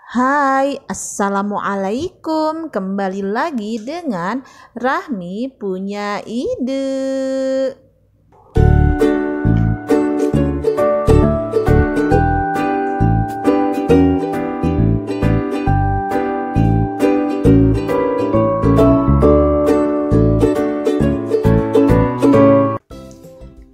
Hai, Assalamualaikum. Kembali lagi dengan Rahmi punya ide.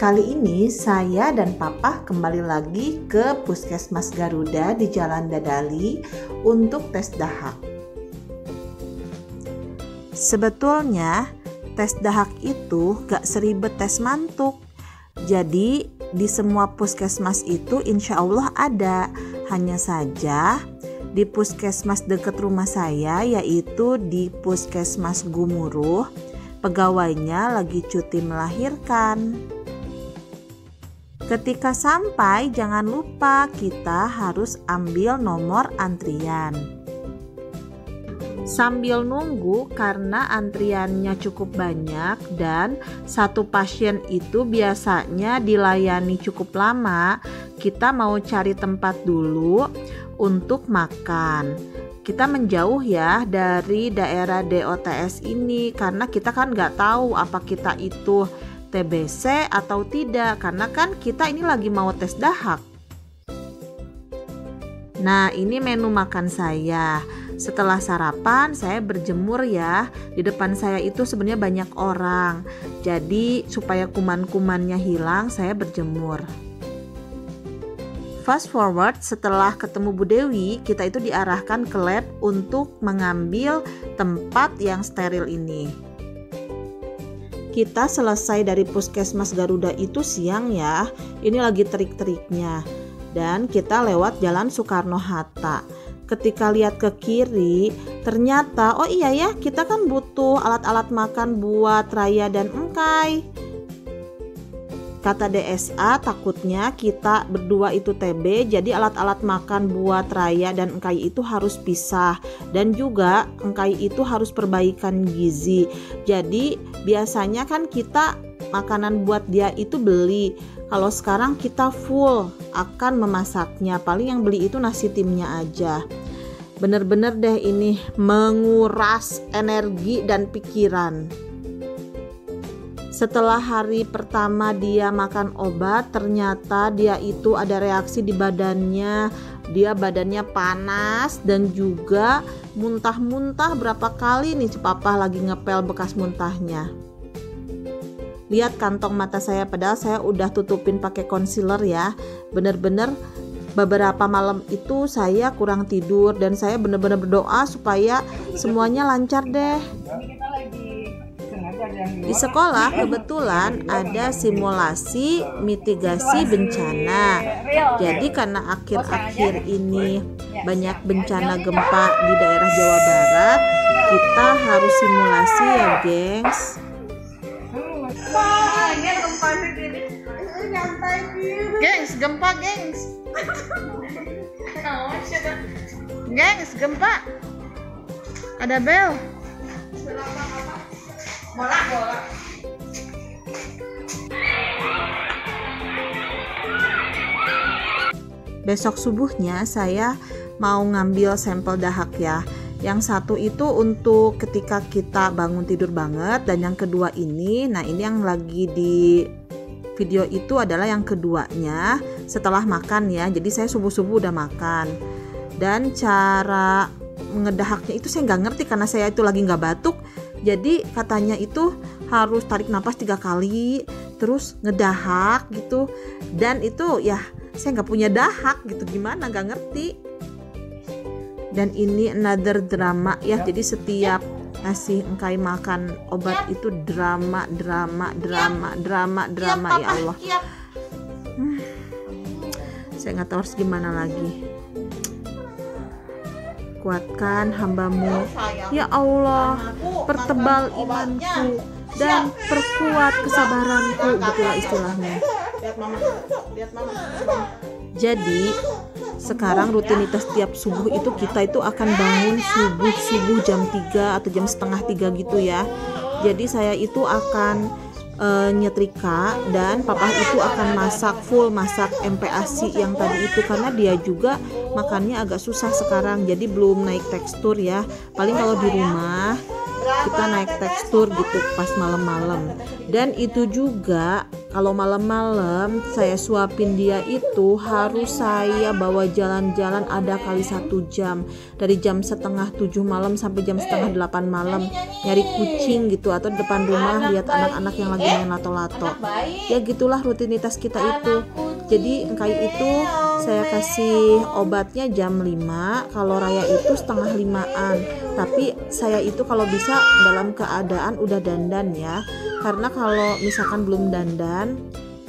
Kali ini saya dan Papa kembali lagi ke Puskesmas Garuda di Jalan Dadali untuk tes dahak. Sebetulnya tes dahak itu gak seribet tes mantuk. Jadi di semua puskesmas itu insya Allah ada. Hanya saja di puskesmas dekat rumah saya, yaitu di Puskesmas Gumuruh, pegawainya lagi cuti melahirkan. Ketika sampai, jangan lupa kita harus ambil nomor antrian. Sambil nunggu, karena antriannya cukup banyak dan satu pasien itu biasanya dilayani cukup lama, kita mau cari tempat dulu untuk makan. Kita menjauh ya dari daerah DOTS ini, karena kita kan nggak tahu apa kita itu TBC atau tidak, karena kan kita ini lagi mau tes dahak. Nah, ini menu makan saya. Setelah sarapan saya berjemur ya. Di depan saya itu sebenarnya banyak orang. Jadi supaya kuman-kumannya hilang, saya berjemur. Fast forward, setelah ketemu Bu Dewi, kita itu diarahkan ke lab untuk mengambil tempat yang steril ini. Kita selesai dari Puskesmas Garuda itu siang ya. Ini lagi terik-teriknya. Dan kita lewat Jalan Soekarno-Hatta. Ketika lihat ke kiri, ternyata oh iya ya, kita kan butuh alat-alat makan buat Raya dan Engkai. Kata DSA, takutnya kita berdua itu TB, jadi alat-alat makan buat Raya dan Engkai itu harus pisah. Dan juga Engkai itu harus perbaikan gizi. Jadi biasanya kan kita makanan buat dia itu beli. Kalau sekarang kita full akan memasaknya. Paling yang beli itu nasi timnya aja. Bener-bener deh ini menguras energi dan pikiran. Setelah hari pertama dia makan obat, ternyata dia itu ada reaksi di badannya. Dia badannya panas dan juga muntah-muntah berapa kali nih Papa lagi ngepel bekas muntahnya. Lihat kantong mata saya, padahal saya udah tutupin pakai concealer ya. Bener-bener beberapa malam itu saya kurang tidur dan saya bener-bener berdoa supaya semuanya lancar deh. Di sekolah kebetulan ada simulasi mitigasi bencana. Jadi karena akhir-akhir ini banyak bencana gempa di daerah Jawa Barat, kita harus simulasi ya, gengs. Gengs, gempa, gengs. Gengs, gempa. Ada bel. Bola. Besok subuhnya saya mau ngambil sampel dahak ya. Yang satu itu untuk ketika kita bangun tidur banget, dan yang kedua ini, nah ini yang lagi di video itu adalah yang keduanya setelah makan ya. Jadi saya subuh-subuh udah makan. Dan cara ngedahaknya itu saya nggak ngerti karena saya itu lagi nggak batuk. Jadi katanya itu harus tarik napas 3 kali, terus ngedahak gitu. Dan itu ya saya nggak punya dahak gitu, gimana nggak ngerti. Dan ini another drama ya. Jadi setiap ngasih Engkai makan obat itu drama ya Allah. Saya nggak tahu harus gimana lagi. Kuatkan hambamu ya Allah, pertebal imanku dan perkuat kesabaranku, begitulah istilahnya. Jadi sekarang rutinitas tiap subuh itu kita itu akan bangun subuh jam 3 atau jam setengah 3 gitu ya. Jadi saya itu akan nyetrika, dan papa itu akan masak MPASI yang tadi itu, karena dia juga makannya agak susah sekarang, jadi belum naik tekstur ya. Paling kalau di rumah kita naik tekstur gitu pas malam-malam. Dan itu juga kalau malam-malam saya suapin dia itu harus saya bawa jalan-jalan ada kali 1 jam, dari jam setengah 7 malam sampai jam setengah 8 malam, nyari kucing gitu, atau depan rumah lihat anak-anak yang lagi main lato-lato. Ya gitulah rutinitas kita itu. Jadi Engkai itu saya kasih obatnya jam 5, kalau Raya itu setengah 5-an. Tapi saya itu kalau bisa dalam keadaan udah dandan ya, karena kalau misalkan belum dandan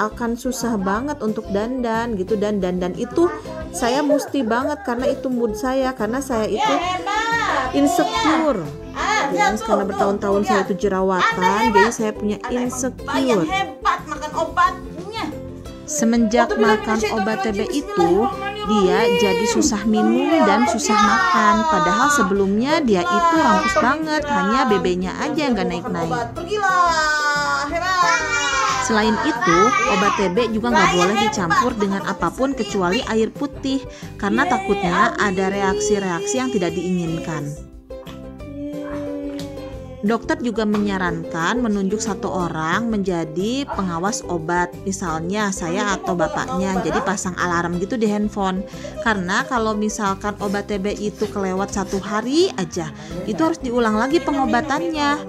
akan susah banget untuk dandan gitu. Dan dandan itu saya mesti banget karena itu mood saya, karena saya itu insecure. Jadi karena bertahun-tahun saya itu jerawatan, jadi saya punya insecure. Semenjak makan obat TB itu, dia jadi susah minum dan susah makan. Padahal sebelumnya dia itu rampus banget, hanya BB-nya aja yang gak naik-naik. Selain itu, obat TB juga nggak boleh dicampur dengan apapun kecuali air putih, karena takutnya ada reaksi-reaksi yang tidak diinginkan. Dokter juga menyarankan menunjuk 1 orang menjadi pengawas obat, misalnya saya atau bapaknya, jadi pasang alarm gitu di handphone. Karena kalau misalkan obat TB itu kelewat 1 hari aja, itu harus diulang lagi pengobatannya.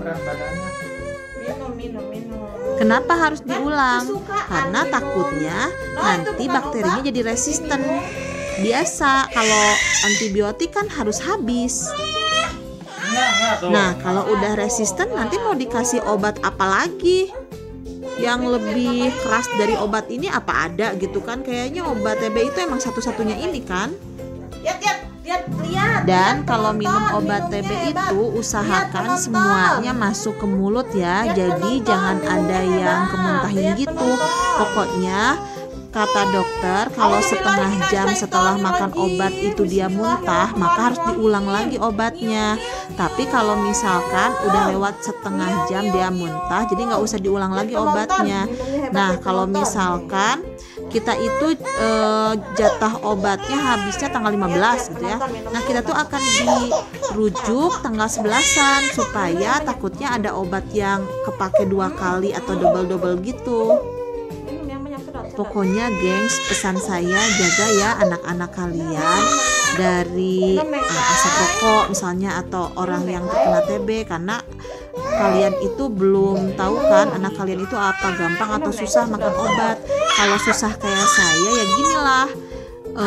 Kenapa harus diulang? Karena takutnya nanti bakterinya jadi resisten. Biasa kalau antibiotik kan harus habis. Nah, kalau udah resisten nanti mau dikasih obat apa lagi? Yang lebih keras dari obat ini apa ada gitu kan? Kayaknya obat TB itu emang satu-satunya ini kan? Dan kalau minum obat TB itu usahakan semuanya masuk ke mulut ya. Jadi jangan ada yang kemuntahin gitu. Pokoknya kata dokter kalau setengah jam setelah makan obat itu dia muntah, maka harus diulang lagi obatnya. Tapi kalau misalkan udah lewat setengah jam dia muntah, jadi nggak usah diulang lagi obatnya. Nah, kalau misalkan kita itu jatah obatnya habisnya tanggal 15 gitu ya. Nah, kita tuh akan dirujuk tanggal 11-an supaya takutnya ada obat yang kepake 2 kali atau double-double gitu. Pokoknya gengs, pesan saya jaga ya anak-anak kalian dari asap rokok misalnya atau orang yang terkena TB, karena kalian itu belum tahu kan anak kalian itu apa gampang atau susah makan obat. Kalau susah kayak saya ya ginilah,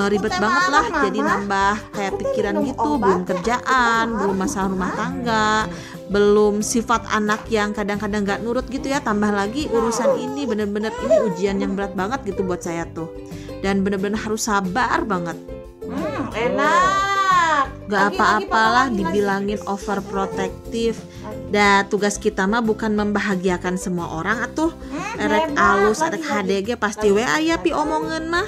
ribet banget lah, jadi nambah kayak pikiran gitu, belum kerjaan, belum masalah rumah tangga, belum sifat anak yang kadang-kadang gak nurut gitu ya, tambah lagi urusan ini. Bener-bener ini ujian yang berat banget gitu buat saya tuh, dan bener-bener harus sabar banget. Enak. Gak apa-apalah dibilangin overprotective. Dan tugas kita mah bukan membahagiakan semua orang atuh. Erek alus, erek HDG pasti we aya pi omongan mah.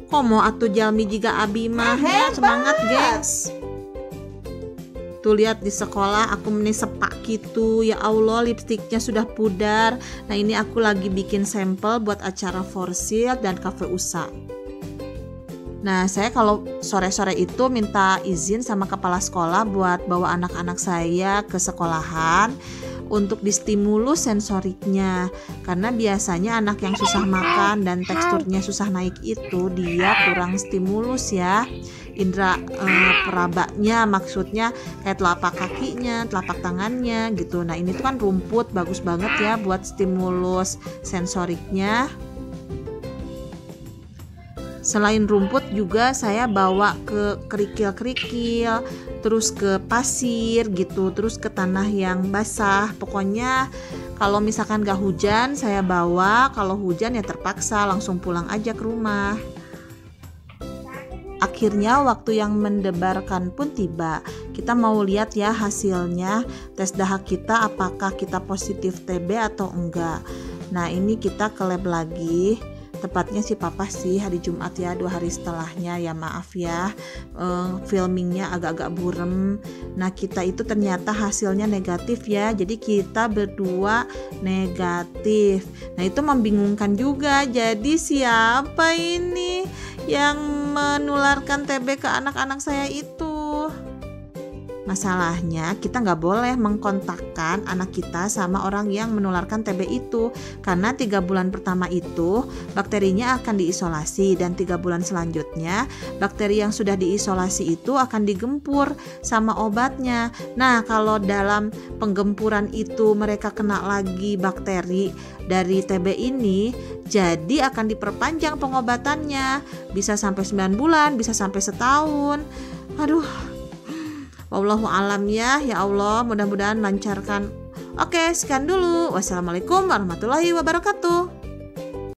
Komo atuh jalmi jiga abi mah. Semangat gengs. Tuh lihat di sekolah aku meni sepak gitu, ya Allah lipstiknya sudah pudar. Nah ini aku lagi bikin sampel buat acara Forsil dan Cafe USA. Nah saya kalau sore-sore itu minta izin sama kepala sekolah buat bawa anak-anak saya ke sekolahan untuk distimulus sensoriknya, karena biasanya anak yang susah makan dan teksturnya susah naik itu dia kurang stimulus ya, indera perabanya, maksudnya kayak telapak kakinya, telapak tangannya gitu. Nah ini tuh kan rumput bagus banget ya buat stimulus sensoriknya. Selain rumput juga saya bawa ke kerikil-kerikil, terus ke pasir gitu, terus ke tanah yang basah. Pokoknya kalau misalkan gak hujan saya bawa, kalau hujan ya terpaksa langsung pulang aja ke rumah. Akhirnya waktu yang mendebarkan pun tiba. Kita mau lihat ya hasilnya tes dahak kita, apakah kita positif TB atau enggak. Nah ini kita ke lab lagi. tepatnya si papa sih hari Jumat ya, 2 hari setelahnya ya, maaf ya filmingnya agak-agak burem. Nah kita itu ternyata hasilnya negatif ya, jadi kita berdua negatif. Nah itu membingungkan juga, jadi siapa ini yang menularkan TB ke anak-anak saya itu? Masalahnya kita nggak boleh mengkontakkan anak kita sama orang yang menularkan TB itu, karena 3 bulan pertama itu bakterinya akan diisolasi, dan 3 bulan selanjutnya bakteri yang sudah diisolasi itu akan digempur sama obatnya. Nah kalau dalam penggempuran itu mereka kena lagi bakteri dari TB ini, jadi akan diperpanjang pengobatannya, bisa sampai 9 bulan, bisa sampai setahun. Aduh, wallahu alam ya Allah, mudah-mudahan lancarkan. Oke, sekian dulu. Wassalamualaikum warahmatullahi wabarakatuh.